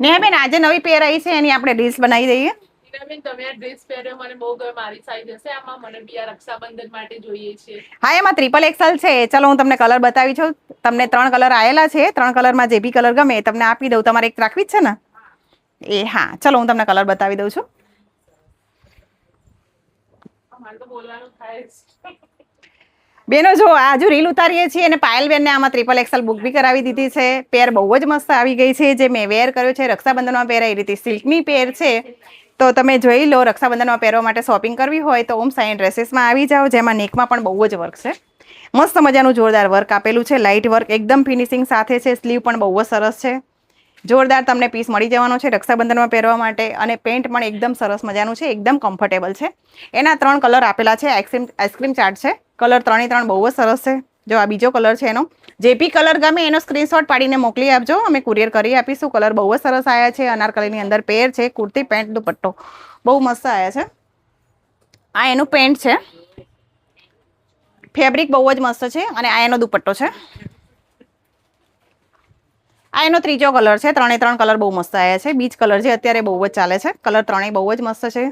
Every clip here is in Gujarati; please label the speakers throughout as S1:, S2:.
S1: ને બેન આજે નવી પેર આવી છે એની આપણે રીલ્સ બનાવી દઈએ.
S2: બેન તમે આ ડ્રેસ પહેર્યો મને બહુ ગમે, મારી સાઈઝ હશે આમાં, મને બી આ રક્ષાબંધન માટે જોઈએ છે.
S1: હા એમાં XXL છે. ચલો હું તમને કલર બતાવી છું. તમને 3 કલર આવેલા છે. 3 કલરમાં જે બી કલર ગમે એ તમને આપી દઉં. તમારે એક રાખવી જ છે ને? એ હા, ચલો હું તમને કલર બતાવી દઉં છું.
S2: મારે તો બોલવાનું થાય જ.
S1: બેનો જો આજુ રીલ ઉતારીએ છીએ અને પાયલબેનને આમાં XXL બુક બી કરાવી દીધી છે. પેર બહુ જ મસ્ત આવી ગઈ છે. જે મેં વેર કર્યો છે રક્ષાબંધનમાં પહેરાય એ રીતે સિલ્કની પેર છે. તો તમે જોઈ લો, રક્ષાબંધનમાં પહેરવા માટે શોપિંગ કરવી હોય તો ઓમ સાઇન ડ્રેસીસમાં આવી જાઓ. જેમાં નેકમાં પણ બહુ જ વર્ક છે. મસ્ત મજાનું જોરદાર વર્ક આપેલું છે. લાઇટ વર્ક એકદમ ફિનિશિંગ સાથે છે. સ્લીવ પણ બહુ જ સરસ છે. જોરદાર તમને પીસ મળી જવાનો છે રક્ષાબંધનમાં પહેરવા માટે. અને પેન્ટ પણ એકદમ સરસ મજાનું છે. એકદમ કમ્ફર્ટેબલ છે. એના 3 કલર આપેલા છે. આઈસ્ક્રીમ ચાર્ટ છે. કલર 3 બહુ જ સરસ છે. જો આ બીજો કલર છે એનો. જે બી કલર ગમે એનો સ્ક્રીનશોટ પાડીને મોકલી આપજો. અમે કુરિયર કરી આપીશું. કલર બહુ જ સરસ આવ્યા છે. અનારકલીની અંદર પેર છે. કુર્તી, પેન્ટ, દુપટ્ટો બહુ મસ્ત આવ્યા છે. આ એનું પેન્ટ છે. ફેબ્રિક બહુ જ મસ્ત છે. અને આ એનો દુપટ્ટો છે. આ એનો ત્રીજો કલર છે. 3 કલર બહુ મસ્ત આવ્યા છે. બીચ કલર છે અત્યારે બહુ જ ચાલે છે. કલર 3 બહુ જ મસ્ત છે.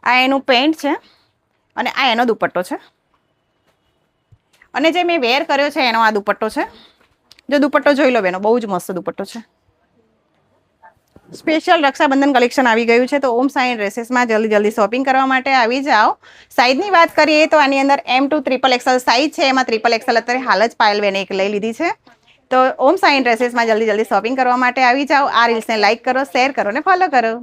S1: આ એનું પેન્ટ છે. અને આ એનો દુપટ્ટો છે. અને જે મેં વેર કર્યો છે એનો આ દુપટ્ટો છે. જો દુપટ્ટો જોઈ લો બેનો, બહુ જ મસ્ત દુપટ્ટો છે. સ્પેશિયલ રક્ષાબંધન કલેક્શન આવી ગયું છે. તો ઓમ સાઈ ડ્રેસીસમાં જલ્દી શોપિંગ કરવા માટે આવી જાઓ. સાઈઝની વાત કરીએ તો આની અંદર M2 XXL સાઈઝ છે. એમાં XXL અત્યારે હાલ જ પાયલબેને એક લઈ લીધી છે. તો ઓમ સાઈ ડ્રેસીસમાં જલ્દી શોપિંગ કરવા માટે આવી જાઓ. આ રીલ્સને લાઇક કરો, શેર કરો અને ફોલો કરો.